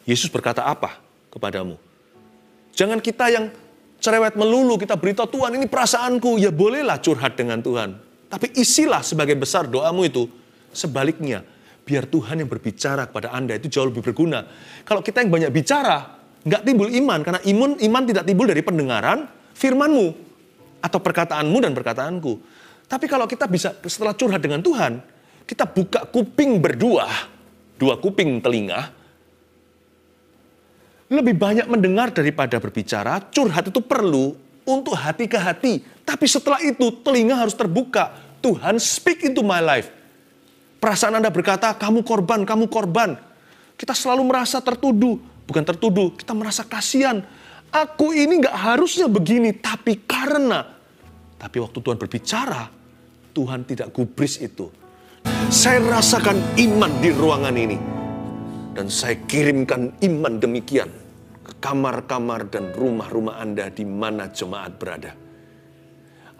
Yesus berkata apa kepadamu? Jangan kita yang cerewet melulu, kita beritahu Tuhan ini perasaanku. Ya bolehlah curhat dengan Tuhan. Tapi isilah sebagian besar doamu itu sebaliknya. Biar Tuhan yang berbicara kepada Anda itu jauh lebih berguna. Kalau kita yang banyak bicara, nggak timbul iman. Karena iman tidak timbul dari pendengaran firman-Mu. Atau perkataanmu dan perkataanku. Tapi kalau kita bisa setelah curhat dengan Tuhan, kita buka kuping berdua, 2 kuping telinga, lebih banyak mendengar daripada berbicara. Curhat itu perlu untuk hati ke hati. Tapi setelah itu telinga harus terbuka. Tuhan speak into my life. Perasaan Anda berkata, kamu korban, kamu korban. Kita selalu merasa tertuduh. Bukan tertuduh, kita merasa kasihan. Aku ini gak harusnya begini, tapi karena. Tapi waktu Tuhan berbicara, Tuhan tidak gubris itu. Saya rasakan iman di ruangan ini. Dan saya kirimkan iman demikian ke kamar-kamar dan rumah-rumah Anda di mana jemaat berada.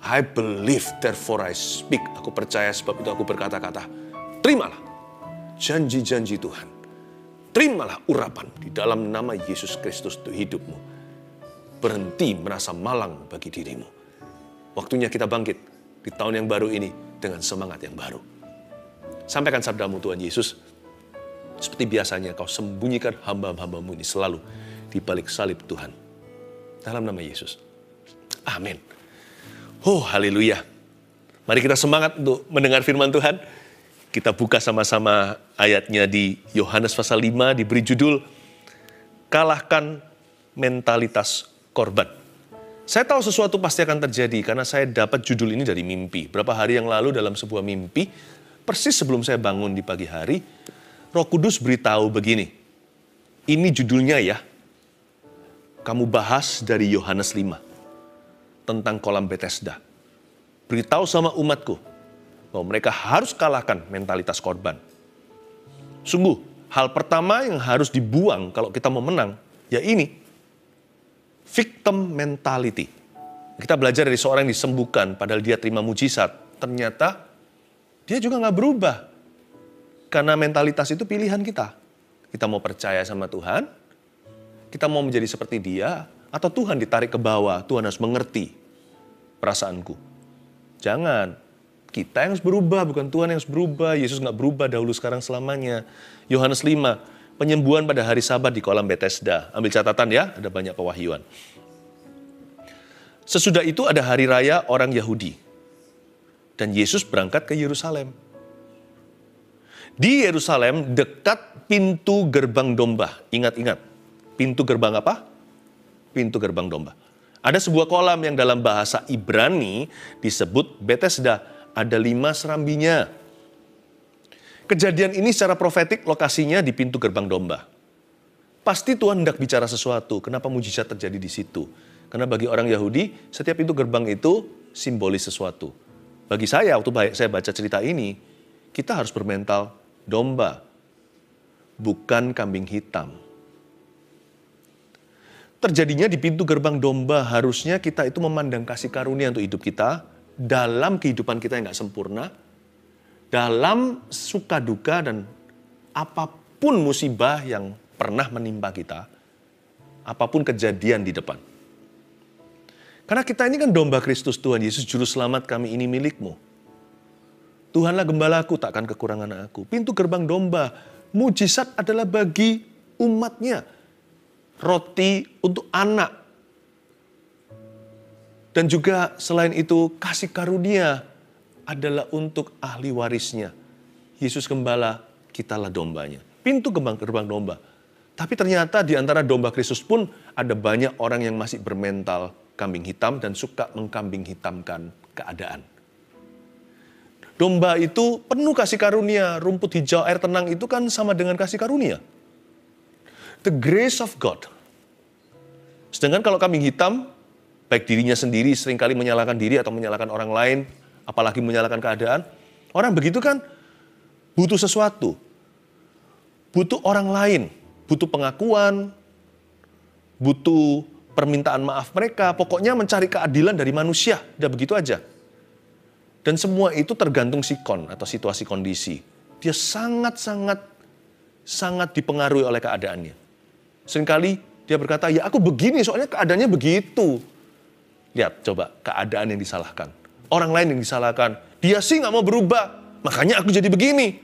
I believe, therefore I speak. Aku percaya sebab itu aku berkata-kata. Terimalah janji-janji Tuhan. Terimalah urapan di dalam nama Yesus Kristus untuk hidupmu. Berhenti merasa malang bagi dirimu. Waktunya kita bangkit di tahun yang baru ini dengan semangat yang baru. Sampaikan sabdamu Tuhan Yesus. Seperti biasanya kau sembunyikan hamba-hambamu ini selalu di balik salib Tuhan. Dalam nama Yesus. Amin. Oh, haleluya. Mari kita semangat untuk mendengar firman Tuhan. Kita buka sama-sama ayatnya di Yohanes pasal 5, diberi judul Kalahkan Mentalitas Korban. Saya tahu sesuatu pasti akan terjadi karena saya dapat judul ini dari mimpi. Berapa hari yang lalu dalam sebuah mimpi, persis sebelum saya bangun di pagi hari, Roh Kudus beritahu begini, ini judulnya ya, kamu bahas dari Yohanes 5, tentang kolam Bethesda. Beritahu sama umatku, bahwa mereka harus kalahkan mentalitas korban. Sungguh, hal pertama yang harus dibuang kalau kita mau menang, ya ini, victim mentality. Kita belajar dari seorang yang disembuhkan, padahal dia terima mujizat. Ternyata, dia juga nggak berubah. Karena mentalitas itu pilihan kita. Kita mau percaya sama Tuhan, kita mau menjadi seperti dia, atau Tuhan ditarik ke bawah, Tuhan harus mengerti perasaanku. Jangan. Kita yang harus berubah, bukan Tuhan yang harus berubah. Yesus nggak berubah dahulu, sekarang, selamanya. Yohanes 5, penyembuhan pada hari Sabat di kolam Bethesda. Ambil catatan ya, ada banyak pewahyuan. Sesudah itu ada hari raya orang Yahudi. Dan Yesus berangkat ke Yerusalem. Di Yerusalem dekat pintu gerbang domba. Ingat-ingat, pintu gerbang apa? Pintu gerbang domba. Ada sebuah kolam yang dalam bahasa Ibrani disebut Bethesda. Ada 5 serambinya. Kejadian ini secara profetik lokasinya di pintu gerbang domba. Pasti Tuhan hendak bicara sesuatu. Kenapa mujizat terjadi di situ? Karena bagi orang Yahudi, setiap pintu gerbang itu simbolis sesuatu. Bagi saya, waktu saya baca cerita ini, kita harus bermental domba, bukan kambing hitam. Terjadinya di pintu gerbang domba, harusnya kita itu memandang kasih karunia untuk hidup kita, dalam kehidupan kita yang gak sempurna, dalam suka duka dan apapun musibah yang pernah menimpa kita, apapun kejadian di depan. Karena kita ini kan domba Kristus, Tuhan Yesus Juru Selamat kami ini milikmu. Tuhanlah gembalaku, takkan kekurangan aku. Pintu gerbang domba, mujizat adalah bagi umatnya. Roti untuk anak. Dan juga selain itu kasih karunia adalah untuk ahli warisnya. Yesus Gembala, kitalah dombanya. Pintu gerbang domba. Tapi ternyata di antara domba Kristus pun ada banyak orang yang masih bermental kambing hitam dan suka mengkambing hitamkan keadaan. Domba itu penuh kasih karunia. Rumput hijau, air tenang itu kan sama dengan kasih karunia. The grace of God. Sedangkan kalau kambing hitam, baik dirinya sendiri seringkali menyalahkan diri atau menyalahkan orang lain, apalagi menyalahkan keadaan. Orang begitu kan butuh sesuatu. Butuh orang lain, butuh pengakuan, butuh permintaan maaf mereka. Pokoknya mencari keadilan dari manusia, udah begitu aja. Dan semua itu tergantung sikon atau situasi kondisi. Dia sangat dipengaruhi oleh keadaannya. Seringkali dia berkata, ya aku begini soalnya keadaannya begitu. Lihat coba keadaan yang disalahkan. Orang lain yang disalahkan. Dia sih nggak mau berubah, makanya aku jadi begini.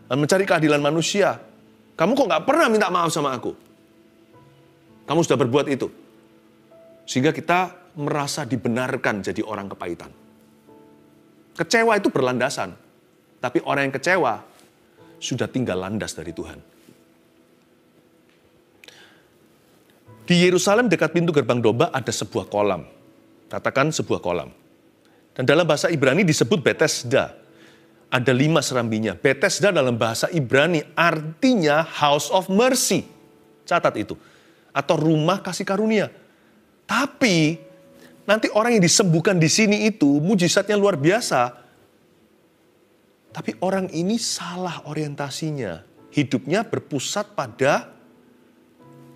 Dan mencari keadilan manusia. Kamu kok nggak pernah minta maaf sama aku? Kamu sudah berbuat itu. Sehingga kita merasa dibenarkan jadi orang kepahitan. Kecewa itu berlandasan. Tapi orang yang kecewa sudah tinggal landas dari Tuhan. Di Yerusalem dekat pintu gerbang domba ada sebuah kolam. Katakan sebuah kolam. Dan dalam bahasa Ibrani disebut Bethesda. Ada 5 serambinya. Bethesda dalam bahasa Ibrani artinya house of mercy. Catat itu. Atau rumah kasih karunia. Tapi nanti orang yang disembuhkan di sini itu mujizatnya luar biasa. Tapi orang ini salah orientasinya. Hidupnya berpusat pada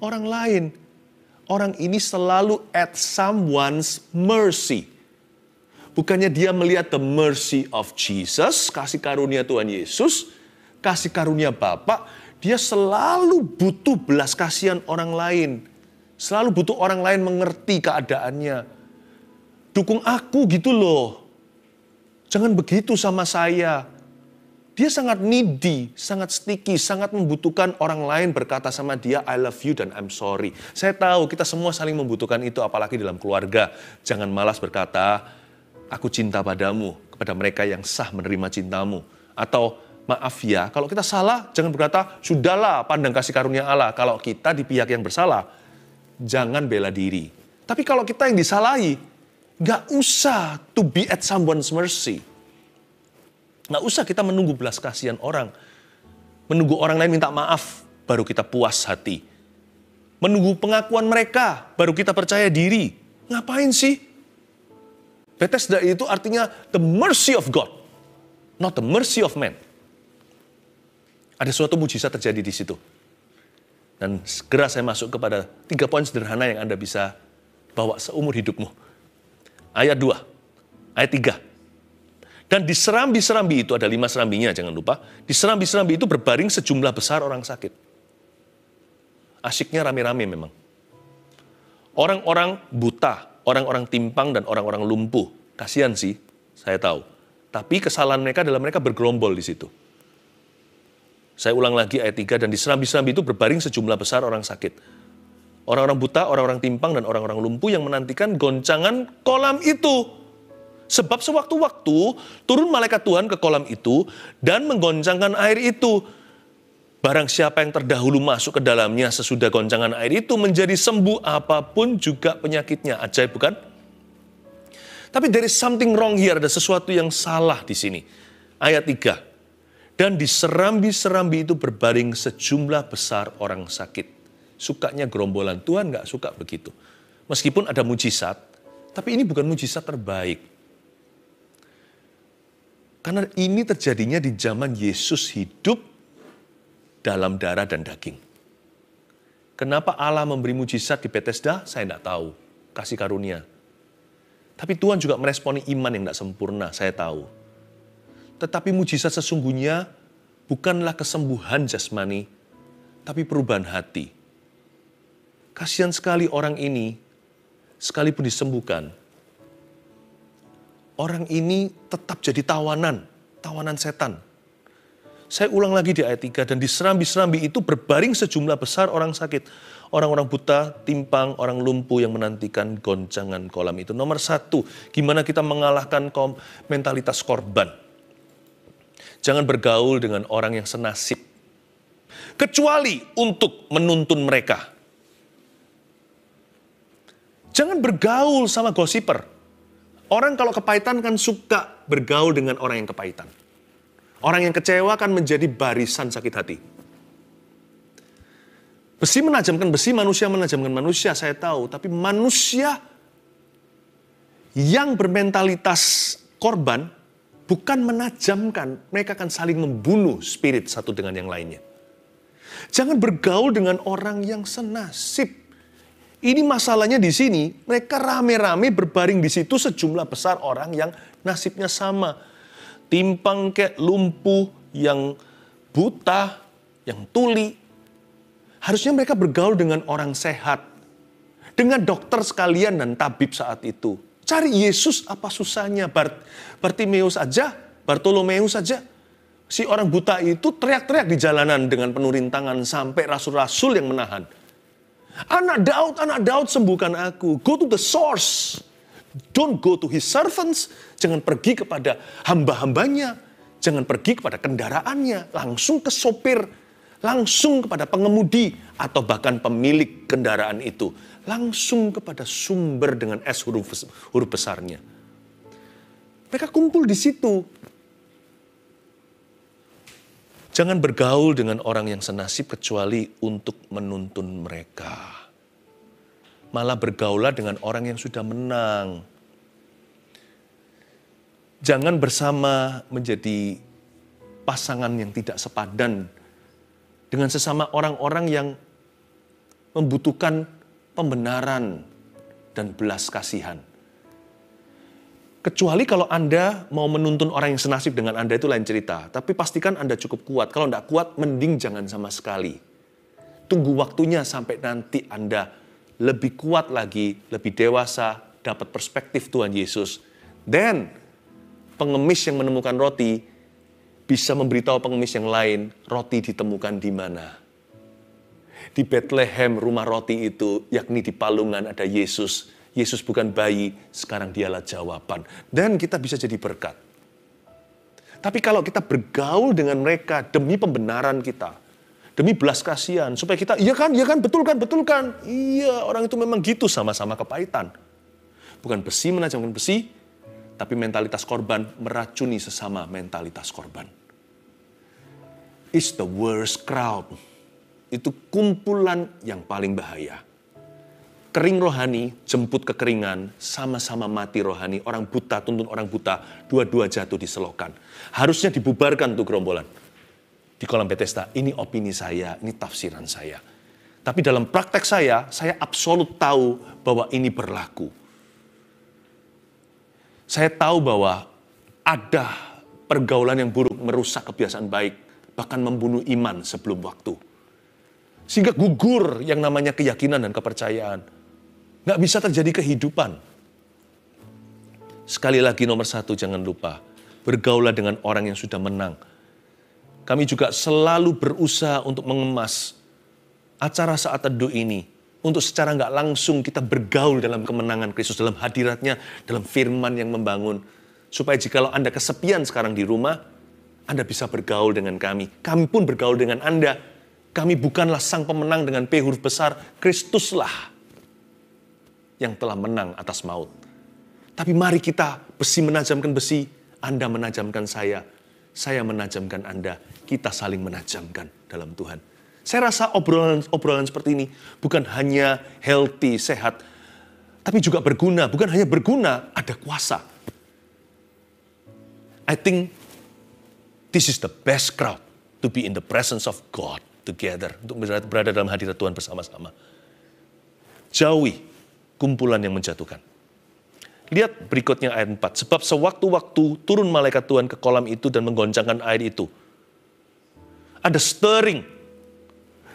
orang lain. Orang ini selalu at someone's mercy. Bukannya dia melihat the mercy of Jesus, kasih karunia Tuhan Yesus, kasih karunia Bapa, dia selalu butuh belas kasihan orang lain. Selalu butuh orang lain mengerti keadaannya. Dukung aku gitu loh. Jangan begitu sama saya. Dia sangat needy, sangat sticky, sangat membutuhkan orang lain berkata sama dia, I love you dan I'm sorry. Saya tahu kita semua saling membutuhkan itu, apalagi dalam keluarga. Jangan malas berkata, aku cinta padamu, kepada mereka yang sah menerima cintamu. Atau, maaf ya, kalau kita salah, jangan berkata, sudahlah pandang kasih karunia Allah. Kalau kita di pihak yang bersalah, jangan bela diri. Tapi kalau kita yang disalahi, gak usah to be at someone's mercy. Nggak usah kita menunggu belas kasihan orang. Menunggu orang lain minta maaf, baru kita puas hati. Menunggu pengakuan mereka, baru kita percaya diri. Ngapain sih? Bethesda itu artinya the mercy of God, not the mercy of man. Ada suatu mujizat terjadi di situ. Dan segera saya masuk kepada 3 poin sederhana yang Anda bisa bawa seumur hidupmu. Ayat 2, ayat 3. Dan di serambi-serambi itu, ada 5 serambinya jangan lupa. Di serambi-serambi itu berbaring sejumlah besar orang sakit. Asyiknya rame-rame memang. Orang-orang buta, orang-orang timpang dan orang-orang lumpuh. Kasihan sih, saya tahu. Tapi kesalahan mereka adalah mereka bergerombol di situ. Saya ulang lagi ayat 3, dan di serambi-serambi itu berbaring sejumlah besar orang sakit. Orang-orang buta, orang-orang timpang dan orang-orang lumpuh yang menantikan goncangan kolam itu. Sebab sewaktu-waktu turun malaikat Tuhan ke kolam itu dan menggoncangkan air itu. Barang siapa yang terdahulu masuk ke dalamnya sesudah goncangan air itu menjadi sembuh apapun juga penyakitnya. Ajaib bukan? Tapi there is something wrong here, ada sesuatu yang salah di sini. Ayat 3. Dan di serambi-serambi itu berbaring sejumlah besar orang sakit. Sukanya gerombolan, Tuhan gak suka begitu. Meskipun ada mujizat, tapi ini bukan mujizat terbaik. Karena ini terjadinya di zaman Yesus hidup dalam darah dan daging. Kenapa Allah memberi mujizat di Bethesda? Saya tidak tahu. Kasih karunia. Tapi Tuhan juga meresponi iman yang tidak sempurna, saya tahu. Tetapi mujizat sesungguhnya bukanlah kesembuhan jasmani, tapi perubahan hati. Kasihan sekali orang ini, sekalipun disembuhkan, orang ini tetap jadi tawanan setan. Saya ulang lagi di ayat 3, dan di serambi-serambi itu berbaring sejumlah besar orang sakit. Orang-orang buta, timpang, orang lumpuh yang menantikan goncangan kolam itu. Nomor 1, gimana kita mengalahkan mentalitas korban. Jangan bergaul dengan orang yang senasib. Kecuali untuk menuntun mereka. Jangan bergaul sama gosiper. Orang kalau kepahitan kan suka bergaul dengan orang yang kepahitan. Orang yang kecewa kan menjadi barisan sakit hati. Besi menajamkan besi, manusia menajamkan manusia, saya tahu. Tapi manusia yang bermentalitas korban bukan menajamkan. Mereka akan saling membunuh spirit satu dengan yang lainnya. Jangan bergaul dengan orang yang senasib. Ini masalahnya di sini, mereka rame-rame berbaring di situ sejumlah besar orang yang nasibnya sama. Timpang kayak lumpuh, yang buta, yang tuli. Harusnya mereka bergaul dengan orang sehat. Dengan dokter sekalian dan tabib saat itu. Cari Yesus, apa susahnya? Bartimeus aja, Bartolomeus saja. Si orang buta itu teriak-teriak di jalanan dengan penuh rintangan sampai rasul-rasul yang menahan. Anak Daud, sembuhkan aku. Go to the source. Don't go to his servants. Jangan pergi kepada hamba-hambanya. Jangan pergi kepada kendaraannya. Langsung ke sopir. Langsung kepada pengemudi. Atau bahkan pemilik kendaraan itu. Langsung kepada sumber dengan S huruf besarnya. Mereka kumpul di situ. Jangan bergaul dengan orang yang senasib kecuali untuk menuntun mereka. Malah bergaulah dengan orang yang sudah menang. Jangan bersama menjadi pasangan yang tidak sepadan dengan sesama orang-orang yang membutuhkan pembenaran dan belas kasihan. Kecuali kalau Anda mau menuntun orang yang senasib dengan Anda, itu lain cerita. Tapi pastikan Anda cukup kuat. Kalau tidak kuat, mending jangan sama sekali. Tunggu waktunya sampai nanti Anda lebih kuat lagi, lebih dewasa, dapat perspektif Tuhan Yesus. Dan pengemis yang menemukan roti bisa memberitahu pengemis yang lain, roti ditemukan di mana. Di Bethlehem, rumah roti itu, yakni di palungan ada Yesus. Yesus bukan bayi, sekarang dialah jawaban. Dan kita bisa jadi berkat. Tapi kalau kita bergaul dengan mereka demi pembenaran kita, demi belas kasihan, supaya kita, iya kan, betul kan. Iya, orang itu memang gitu, sama-sama kepahitan. Bukan besi menajamkan besi, tapi mentalitas korban meracuni sesama mentalitas korban. It's the worst crowd. Itu kumpulan yang paling bahaya. Kering rohani, jemput kekeringan, sama-sama mati rohani. Orang buta, tuntun orang buta, dua-dua jatuh di selokan. Harusnya dibubarkan tuh gerombolan. Di kolam Bethesda, ini opini saya, ini tafsiran saya. Tapi dalam praktek saya absolut tahu bahwa ini berlaku. Saya tahu bahwa ada pergaulan yang buruk, merusak kebiasaan baik, bahkan membunuh iman sebelum waktu. Sehingga gugur yang namanya keyakinan dan kepercayaan. Nggak bisa terjadi kehidupan. Sekali lagi nomor 1, jangan lupa. Bergaulah dengan orang yang sudah menang. Kami juga selalu berusaha untuk mengemas acara saat teduh ini. Untuk secara nggak langsung kita bergaul dalam kemenangan Kristus. Dalam hadiratnya, dalam firman yang membangun. Supaya jikalau Anda kesepian sekarang di rumah, Anda bisa bergaul dengan kami. Kami pun bergaul dengan Anda. Kami bukanlah sang pemenang dengan P huruf besar. Kristuslah yang telah menang atas maut. Tapi mari kita besi menajamkan besi, Anda menajamkan saya menajamkan Anda, kita saling menajamkan dalam Tuhan. Saya rasa obrolan seperti ini bukan hanya healthy, sehat, tapi juga berguna. Bukan hanya berguna, ada kuasa. I think this is the best crowd to be in the presence of God together. Untuk berada dalam hadirat Tuhan bersama-sama. Jauhi kumpulan yang menjatuhkan. Lihat berikutnya ayat 4. Sebab sewaktu-waktu turun malaikat Tuhan ke kolam itu dan menggoncangkan air itu. Ada stirring.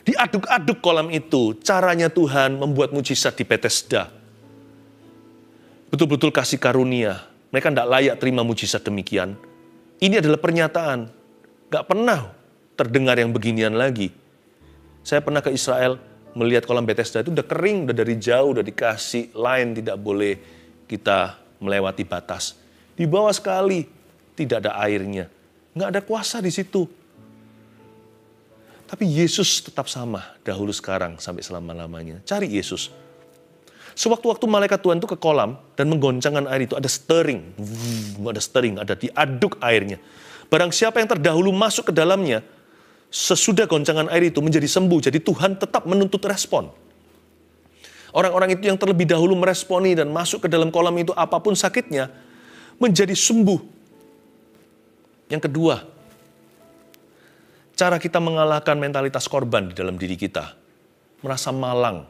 Diaduk-aduk kolam itu. Caranya Tuhan membuat mujizat di Bethesda. Betul-betul kasih karunia. Mereka tidak layak terima mujizat demikian. Ini adalah pernyataan. Gak pernah terdengar yang beginian lagi. Saya pernah ke Israel, melihat kolam Bethesda itu udah kering, udah dari jauh, udah dikasih line, tidak boleh kita melewati batas. Di bawah sekali, tidak ada airnya. Nggak ada kuasa di situ. Tapi Yesus tetap sama, dahulu sekarang sampai selama-lamanya. Cari Yesus. Sewaktu-waktu malaikat Tuhan itu ke kolam dan menggoncangkan air itu, ada stirring. Ada diaduk airnya. Barang siapa yang terdahulu masuk ke dalamnya, sesudah goncangan air itu menjadi sembuh. Jadi Tuhan tetap menuntut respon. Orang-orang itu yang terlebih dahulu meresponi dan masuk ke dalam kolam itu apapun sakitnya, menjadi sembuh. Yang kedua, cara kita mengalahkan mentalitas korban di dalam diri kita. Merasa malang,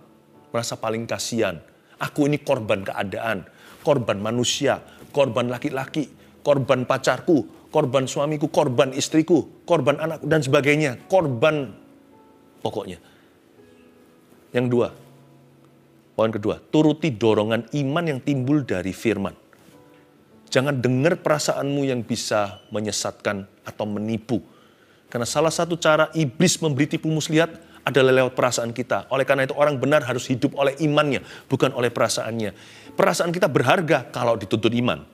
merasa paling kasihan. Aku ini korban keadaan, korban manusia, korban laki-laki, korban pacarku, korban suamiku, korban istriku, korban anakku, dan sebagainya. Korban pokoknya. Yang dua, poin kedua, turuti dorongan iman yang timbul dari firman. Jangan dengar perasaanmu yang bisa menyesatkan atau menipu. Karena salah satu cara iblis memberi tipu muslihat adalah lewat perasaan kita. Oleh karena itu orang benar harus hidup oleh imannya, bukan oleh perasaannya. Perasaan kita berharga kalau dituntut iman.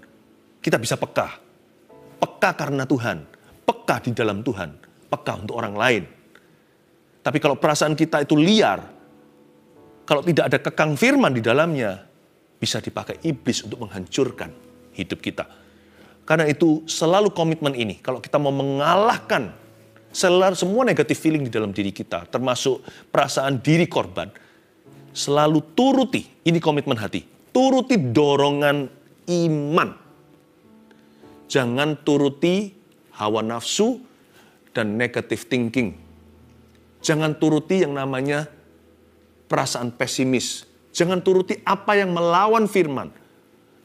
Kita bisa peka. Peka karena Tuhan. Peka di dalam Tuhan. Peka untuk orang lain. Tapi kalau perasaan kita itu liar, kalau tidak ada kekang firman di dalamnya, bisa dipakai iblis untuk menghancurkan hidup kita. Karena itu selalu komitmen ini, kalau kita mau mengalahkan semua negatif feeling di dalam diri kita, termasuk perasaan diri korban, selalu turuti, ini komitmen hati, turuti dorongan iman. Jangan turuti hawa nafsu dan negative thinking. Jangan turuti yang namanya perasaan pesimis. Jangan turuti apa yang melawan firman.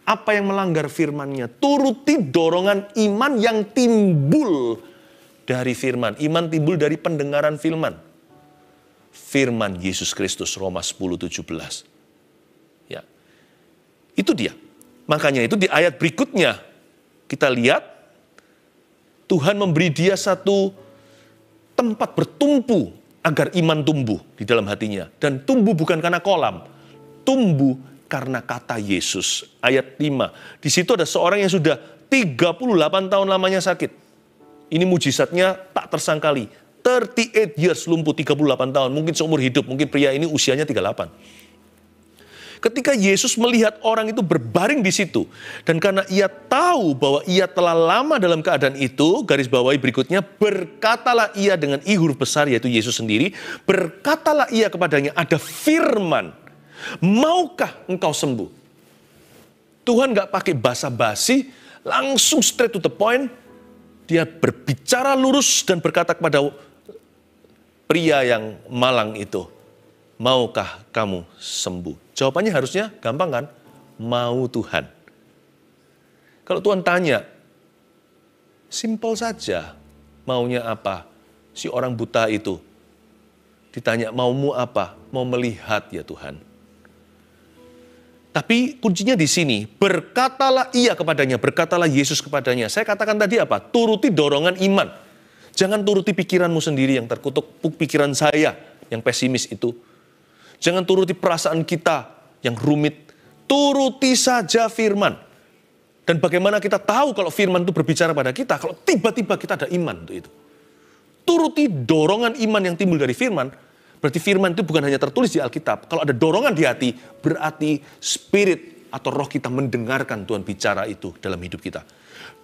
Apa yang melanggar firman-Nya. Turuti dorongan iman yang timbul dari firman. Iman timbul dari pendengaran firman. Firman Yesus Kristus, Roma 10:17. Ya. Itu dia. Makanya itu di ayat berikutnya kita lihat Tuhan memberi dia satu tempat bertumpu agar iman tumbuh di dalam hatinya. Dan tumbuh bukan karena kolam. Tumbuh karena kata Yesus. Ayat 5. Di situ ada seorang yang sudah 38 tahun lamanya sakit. Ini mujizatnya tak tersangkali. 38 years lumpuh, 38 tahun. Mungkin seumur hidup. Mungkin pria ini usianya 38. Ketika Yesus melihat orang itu berbaring di situ. Dan karena ia tahu bahwa ia telah lama dalam keadaan itu, garis bawahi berikutnya, berkatalah ia dengan I huruf besar, yaitu Yesus sendiri, berkatalah ia kepadanya, ada firman, maukah engkau sembuh? Tuhan gak pakai basa-basi, langsung straight to the point. Dia berbicara lurus dan berkata kepada pria yang malang itu, maukah kamu sembuh? Jawabannya harusnya gampang kan? Mau Tuhan. Kalau Tuhan tanya, simpel saja. Maunya apa? Si orang buta itu ditanya, maumu apa? Mau melihat ya Tuhan. Tapi kuncinya di sini, berkatalah ia kepadanya, berkatalah Yesus kepadanya. Saya katakan tadi apa? Turuti dorongan iman. Jangan turuti pikiranmu sendiri yang terkutuk, pikiran saya yang pesimis itu. Jangan turuti perasaan kita yang rumit. Turuti saja firman. Dan bagaimana kita tahu kalau firman itu berbicara pada kita, kalau tiba-tiba kita ada iman untuk itu. Turuti dorongan iman yang timbul dari firman. Berarti firman itu bukan hanya tertulis di Alkitab. Kalau ada dorongan di hati, berarti spirit atau roh kita mendengarkan Tuhan bicara itu dalam hidup kita.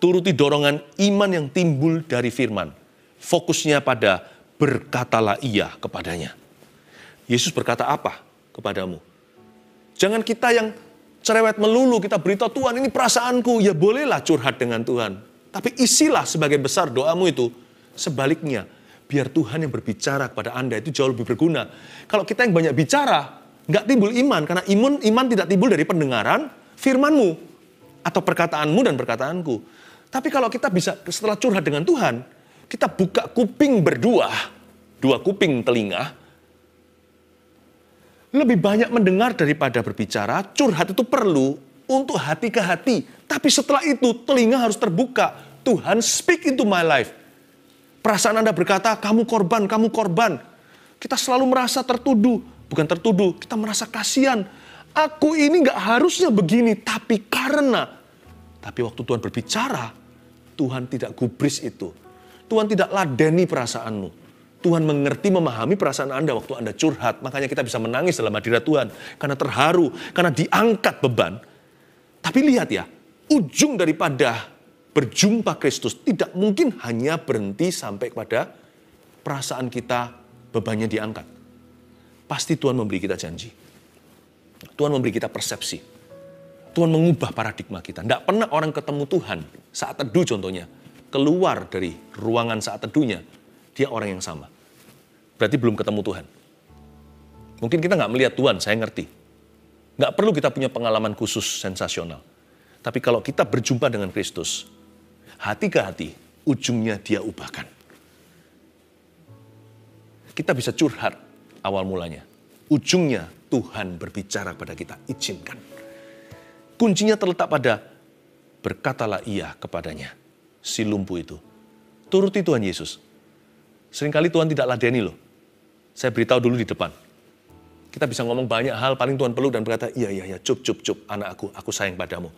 Turuti dorongan iman yang timbul dari firman. Fokusnya pada berkatalah ia kepadanya. Yesus berkata apa kepadamu? Jangan kita yang cerewet melulu, kita beritahu Tuhan ini perasaanku. Ya bolehlah curhat dengan Tuhan. Tapi isilah sebagai besar doamu itu sebaliknya. Biar Tuhan yang berbicara kepada Anda itu jauh lebih berguna. Kalau kita yang banyak bicara, nggak timbul iman. Karena iman tidak timbul dari pendengaran firman-Mu. Atau perkataanmu dan perkataanku. Tapi kalau kita bisa setelah curhat dengan Tuhan, kita buka kuping berdua. 2 kuping telinga. Lebih banyak mendengar daripada berbicara. Curhat itu perlu untuk hati ke hati. Tapi setelah itu telinga harus terbuka. Tuhan speak into my life. Perasaan Anda berkata, kamu korban, kamu korban. Kita selalu merasa tertuduh. Bukan tertuduh, kita merasa kasihan. Aku ini gak harusnya begini, tapi karena. Tapi waktu Tuhan berbicara, Tuhan tidak gubris itu. Tuhan tidak ladeni perasaanmu. Tuhan mengerti, memahami perasaan Anda waktu Anda curhat. Makanya kita bisa menangis dalam hadirat Tuhan. Karena terharu, karena diangkat beban. Tapi lihat ya, ujung daripada berjumpa Kristus tidak mungkin hanya berhenti sampai pada perasaan kita bebannya diangkat. Pasti Tuhan memberi kita janji. Tuhan memberi kita persepsi. Tuhan mengubah paradigma kita. Tidak pernah orang ketemu Tuhan saat teduh contohnya. Keluar dari ruangan saat teduhnya, dia orang yang sama. Berarti belum ketemu Tuhan. Mungkin kita nggak melihat Tuhan, saya ngerti. Nggak perlu kita punya pengalaman khusus sensasional. Tapi kalau kita berjumpa dengan Kristus, hati ke hati, ujungnya dia ubahkan. Kita bisa curhat awal mulanya. ujungnya Tuhan berbicara kepada kita, izinkan. Kuncinya terletak pada berkatalah iya kepadanya. Si lumpuh itu. Turuti Tuhan Yesus. Seringkali Tuhan tidak ladeni loh. Saya beritahu dulu di depan. Kita bisa ngomong banyak hal, paling Tuhan peluk dan berkata, iya, cup, anakku, aku sayang padamu.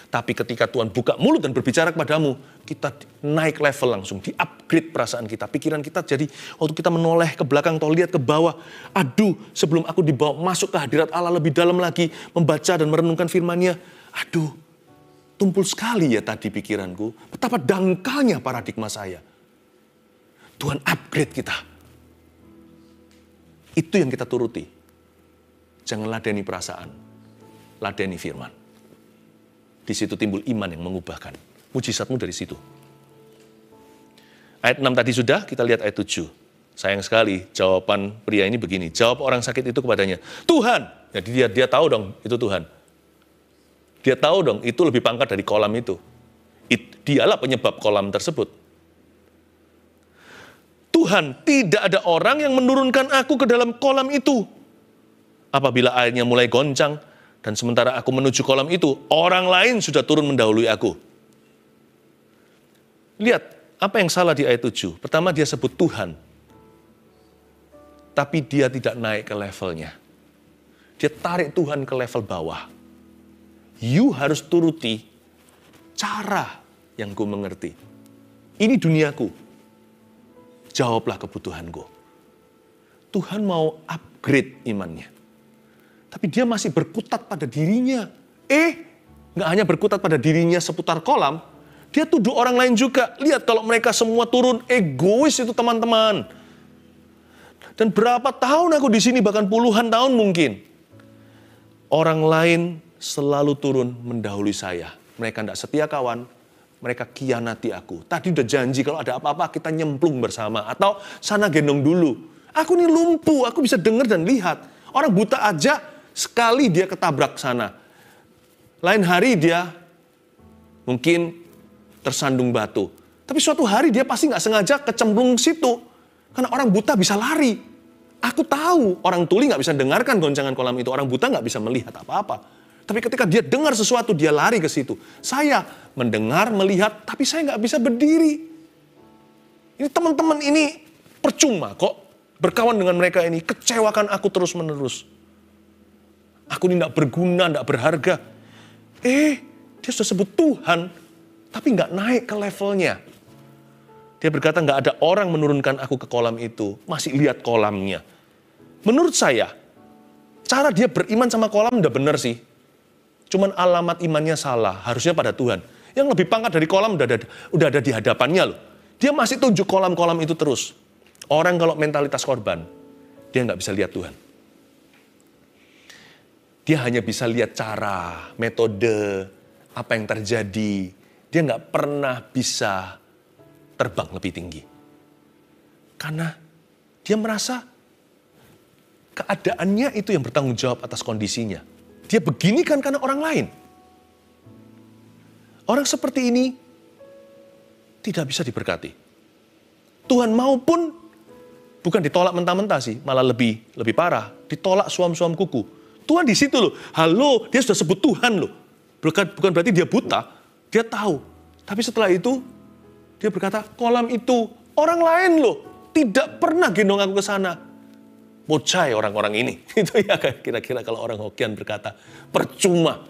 Tapi ketika Tuhan buka mulut dan berbicara kepadamu, kita naik level langsung, di-upgrade perasaan kita. Pikiran kita jadi, waktu kita menoleh ke belakang atau lihat ke bawah, aduh, sebelum aku dibawa masuk ke hadirat Allah lebih dalam lagi, membaca dan merenungkan firman-Nya, aduh, tumpul sekali ya tadi pikiranku. Betapa dangkalnya paradigma saya. Tuhan upgrade kita. Itu yang kita turuti. Jangan ladeni perasaan, ladeni firman. Di situ timbul iman yang mengubahkan. Mujizatmu dari situ. Ayat 6 tadi sudah, kita lihat ayat 7. Sayang sekali, jawaban pria ini begini. Jawab orang sakit itu kepadanya, Tuhan. Jadi dia tahu dong, itu Tuhan. Dia tahu dong, itu lebih pangkat dari kolam itu. Dialah penyebab kolam tersebut. Tuhan, tidak ada orang yang menurunkan aku ke dalam kolam itu. Apabila airnya mulai goncang, dan sementara aku menuju kolam itu, orang lain sudah turun mendahului aku. Lihat, apa yang salah di ayat 7? Pertama dia sebut Tuhan. Tapi dia tidak naik ke levelnya. Dia tarik Tuhan ke level bawah. You harus turuti cara yang ku mengerti. Ini duniaku. Jawablah kebutuhanku. Tuhan mau upgrade imannya. Tapi dia masih berkutat pada dirinya. Nggak hanya berkutat pada dirinya seputar kolam, dia tuduh orang lain juga. Lihat kalau mereka semua turun, egois itu teman-teman. Dan berapa tahun aku di sini, bahkan puluhan tahun mungkin. Orang lain selalu turun mendahului saya. Mereka tidak setia kawan, mereka khianati aku. Tadi udah janji kalau ada apa-apa kita nyemplung bersama. Atau sana gendong dulu. Aku ini lumpuh, aku bisa dengar dan lihat. Orang buta aja, sekali dia ketabrak sana. Lain hari dia mungkin tersandung batu. Tapi suatu hari dia pasti nggak sengaja kecemplung situ. Karena orang buta bisa lari. Aku tahu orang tuli nggak bisa dengarkan goncangan kolam itu. Orang buta nggak bisa melihat apa-apa. Tapi ketika dia dengar sesuatu, dia lari ke situ. Saya mendengar, melihat, tapi saya nggak bisa berdiri. Ini teman-teman ini percuma kok berkawan dengan mereka ini. Kecewakan aku terus-menerus. Aku ini tidak berguna, tidak berharga. Dia sudah sebut Tuhan, tapi nggak naik ke levelnya. Dia berkata nggak ada orang menurunkan aku ke kolam itu. Masih lihat kolamnya. Menurut saya, cara dia beriman sama kolam udah benar sih. Cuman alamat imannya salah. Harusnya pada Tuhan. Yang lebih pangkat dari kolam udah ada di hadapannya loh. Dia masih tunjuk kolam-kolam itu terus. Orang kalau mentalitas korban, dia nggak bisa lihat Tuhan. Dia hanya bisa lihat cara, metode, apa yang terjadi. Dia nggak pernah bisa terbang lebih tinggi. Karena dia merasa keadaannya itu yang bertanggung jawab atas kondisinya. Dia begini kan karena orang lain. Orang seperti ini tidak bisa diberkati. Tuhan maupun bukan ditolak mentah-mentah sih, malah lebih parah. Ditolak suam-suam kuku. Tuhan di situ loh. Halo, dia sudah sebut Tuhan loh. Bukan berarti dia buta, dia tahu. Tapi setelah itu, dia berkata, kolam itu orang lain loh. Tidak pernah gendong aku ke sana. Bocai orang-orang ini. Itu ya kira-kira kalau orang Hokkien berkata, percuma.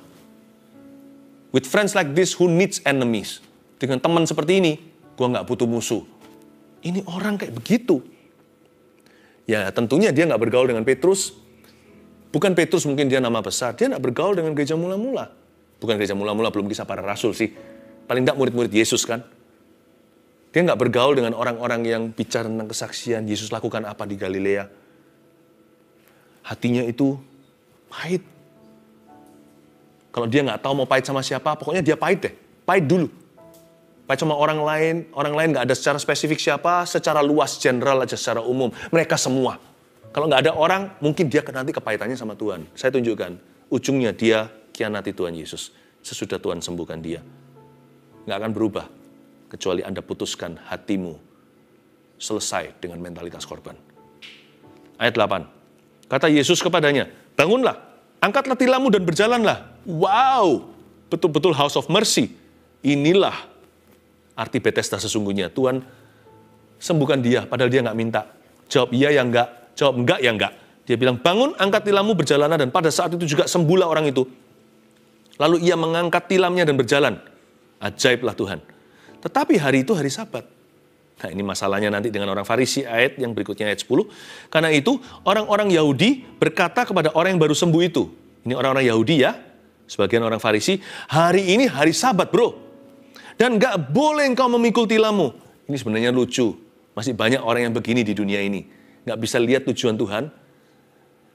With friends like this, who needs enemies? Dengan teman seperti ini, gua nggak butuh musuh. Ini orang kayak begitu. Ya tentunya dia nggak bergaul dengan Petrus. Bukan Petrus mungkin dia nama besar. Dia nggak bergaul dengan gereja mula-mula. Bukan gereja mula-mula, belum kisah para rasul sih. Paling nggak murid-murid Yesus kan. Dia nggak bergaul dengan orang-orang yang bicara tentang kesaksian. Yesus lakukan apa di Galilea. Hatinya itu pahit. Kalau dia nggak tahu mau pahit sama siapa, pokoknya dia pahit deh. Pahit dulu. Pahit sama orang lain nggak ada secara spesifik siapa, secara luas, general aja, secara umum. Mereka semua. Kalau nggak ada orang, mungkin dia nanti kepahitannya sama Tuhan. Saya tunjukkan, ujungnya dia khianati Tuhan Yesus. Sesudah Tuhan sembuhkan dia. Nggak akan berubah, kecuali Anda putuskan hatimu selesai dengan mentalitas korban. Ayat 8. Kata Yesus kepadanya, bangunlah, angkatlah tilammu dan berjalanlah. Wow, betul-betul house of mercy. Inilah arti Bethesda sesungguhnya. Tuhan sembuhkan dia, padahal dia nggak minta. Jawab iya ya enggak, jawab enggak ya enggak. Dia bilang, bangun, angkat tilammu, berjalanlah. Dan pada saat itu juga sembuhlah orang itu. Lalu ia mengangkat tilamnya dan berjalan. Ajaiblah Tuhan. Tetapi hari itu hari Sabat. Nah, ini masalahnya nanti dengan orang Farisi, ayat yang berikutnya ayat 10. Karena itu orang-orang Yahudi berkata kepada orang yang baru sembuh itu. Ini orang-orang Yahudi ya, sebagian orang Farisi, hari ini hari Sabat bro. Dan gak boleh engkau memikul tilammu. Ini sebenarnya lucu. Masih banyak orang yang begini di dunia ini. Gak bisa lihat tujuan Tuhan,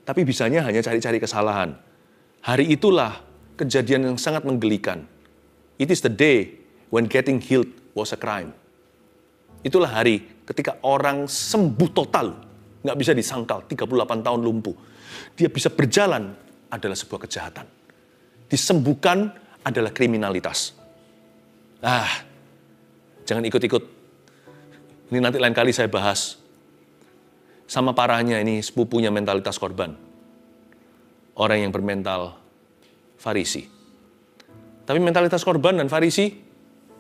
tapi bisanya hanya cari-cari kesalahan. Hari itulah kejadian yang sangat menggelikan. It is the day when getting healed was a crime. Itulah hari ketika orang sembuh total. Nggak bisa disangkal, 38 tahun lumpuh. Dia bisa berjalan adalah sebuah kejahatan. Disembuhkan adalah kriminalitas. Jangan ikut-ikut. Ini nanti lain kali saya bahas. Sama parahnya ini sepupunya mentalitas korban. Orang yang bermental Farisi. Tapi mentalitas korban dan Farisi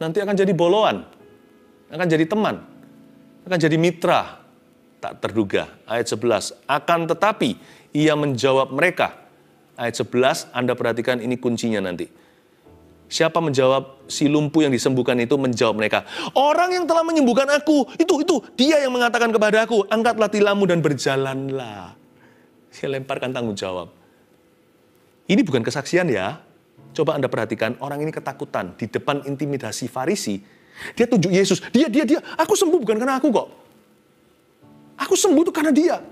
nanti akan jadi boloan. Akan jadi teman, akan jadi mitra, tak terduga. Ayat 11, akan tetapi ia menjawab mereka. Ayat 11, Anda perhatikan ini kuncinya nanti. Siapa menjawab? Si lumpuh yang disembuhkan itu menjawab mereka. Orang yang telah menyembuhkan aku, itu, dia yang mengatakan kepada aku, angkatlah tilammu dan berjalanlah. Saya lemparkan tanggung jawab. Ini bukan kesaksian ya. Coba Anda perhatikan, orang ini ketakutan di depan intimidasi Farisi. Dia tunjuk Yesus. Dia. Aku sembuh bukan karena aku kok. Aku sembuh itu karena dia.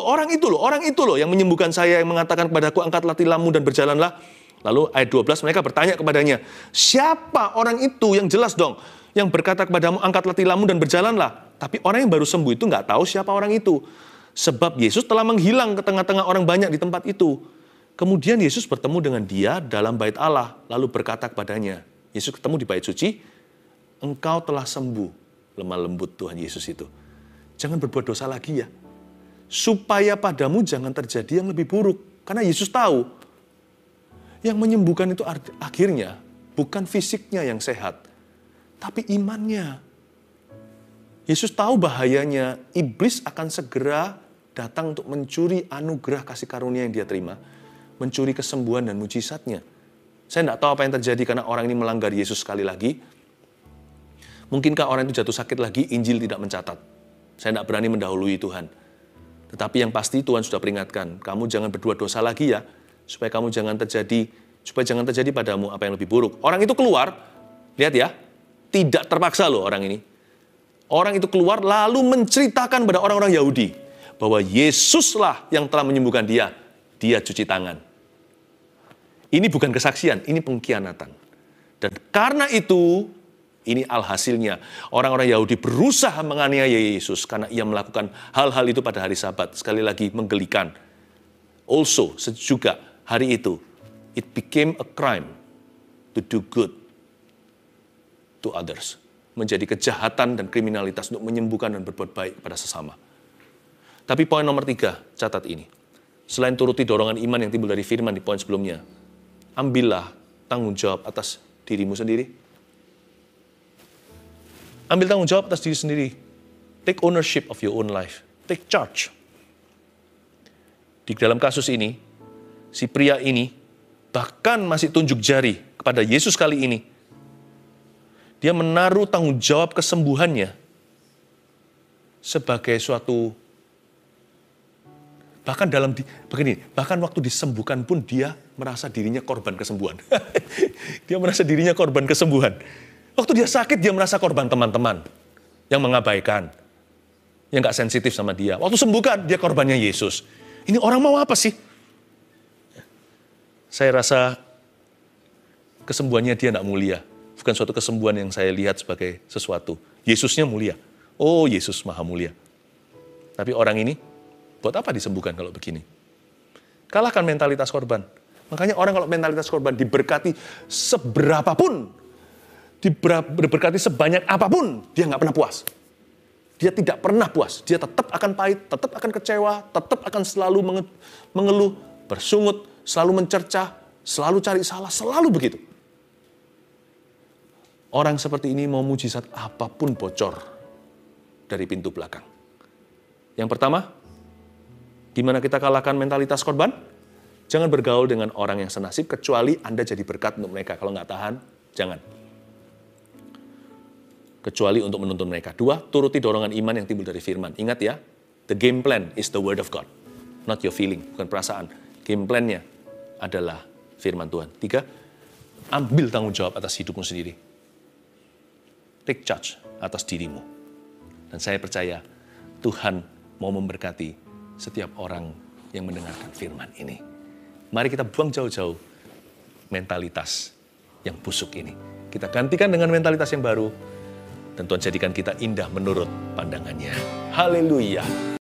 Orang itu loh yang menyembuhkan saya, yang mengatakan kepadaku, angkatlah tilammu dan berjalanlah. Lalu ayat 12 mereka bertanya kepadanya, siapa orang itu yang jelas dong, yang berkata kepadamu, angkatlah tilammu dan berjalanlah. Tapi orang yang baru sembuh itu nggak tahu siapa orang itu. Sebab Yesus telah menghilang ke tengah-tengah orang banyak di tempat itu. Kemudian Yesus bertemu dengan dia dalam bait Allah, lalu berkata kepadanya, Yesus ketemu di bait suci, engkau telah sembuh. Lemah lembut Tuhan Yesus itu. Jangan berbuat dosa lagi ya. Supaya padamu jangan terjadi yang lebih buruk. Karena Yesus tahu, yang menyembuhkan itu akhirnya bukan fisiknya yang sehat, tapi imannya. Yesus tahu bahayanya, iblis akan segera datang untuk mencuri anugerah kasih karunia yang dia terima, mencuri kesembuhan dan mujizatnya. Saya tidak tahu apa yang terjadi karena orang ini melanggar Yesus sekali lagi. Mungkinkah orang itu jatuh sakit lagi, Injil tidak mencatat. Saya tidak berani mendahului Tuhan. Tetapi yang pasti Tuhan sudah peringatkan, kamu jangan berbuat dosa lagi ya, supaya jangan terjadi padamu apa yang lebih buruk. Orang itu keluar, lihat ya, tidak terpaksa loh orang ini. Orang itu keluar lalu menceritakan pada orang-orang Yahudi bahwa Yesuslah yang telah menyembuhkan dia. Dia cuci tangan. Ini bukan kesaksian, ini pengkhianatan. Dan karena itu, ini alhasilnya. Orang-orang Yahudi berusaha menganiaya Yesus karena ia melakukan hal-hal itu pada hari Sabat. Sekali lagi menggelikan. Also, juga hari itu, it became a crime to do good to others. Menjadi kejahatan dan kriminalitas untuk menyembuhkan dan berbuat baik kepada sesama. Tapi poin nomor 3, catat ini. Selain turuti dorongan iman yang timbul dari firman di poin sebelumnya, ambillah tanggung jawab atas dirimu sendiri. Ambil tanggung jawab atas diri sendiri. Take ownership of your own life. Take charge. Di dalam kasus ini, si pria ini bahkan masih tunjuk jari kepada Yesus kali ini. Dia menaruh tanggung jawab kesembuhannya sebagai suatu, bahkan waktu disembuhkan pun dia merasa dirinya korban kesembuhan. Dia merasa dirinya korban kesembuhan. Waktu dia sakit, dia merasa korban teman-teman yang mengabaikan, yang gak sensitif sama dia. Waktu sembuhkan, dia korbannya Yesus. Ini orang mau apa sih? Saya rasa kesembuhannya dia gak mulia. Bukan suatu kesembuhan yang saya lihat sebagai sesuatu. Yesusnya mulia. Oh, Yesus maha mulia. Tapi orang ini, buat apa disembuhkan kalau begini? Kalahkan mentalitas korban. Makanya orang kalau mentalitas korban diberkati seberapapun, diberkati sebanyak apapun, dia nggak pernah puas. Dia tidak pernah puas. Dia tetap akan pahit, tetap akan kecewa, tetap akan selalu mengeluh, bersungut, selalu mencerca, selalu cari salah, selalu begitu. Orang seperti ini mau mujizat apapun bocor dari pintu belakang. Yang pertama, gimana kita kalahkan mentalitas korban? Jangan bergaul dengan orang yang senasib, kecuali Anda jadi berkat untuk mereka. Kalau nggak tahan, jangan. Kecuali untuk menuntun mereka. 2, turuti dorongan iman yang timbul dari firman. Ingat ya, the game plan is the word of God. Not your feeling, bukan perasaan. Game plan-nya adalah firman Tuhan. 3, ambil tanggung jawab atas hidupmu sendiri. Take charge atas dirimu. Dan saya percaya Tuhan mau memberkati setiap orang yang mendengarkan firman ini. Mari kita buang jauh-jauh mentalitas yang busuk ini. Kita gantikan dengan mentalitas yang baru. Dan Tuhan jadikan kita indah menurut pandangannya. Haleluya.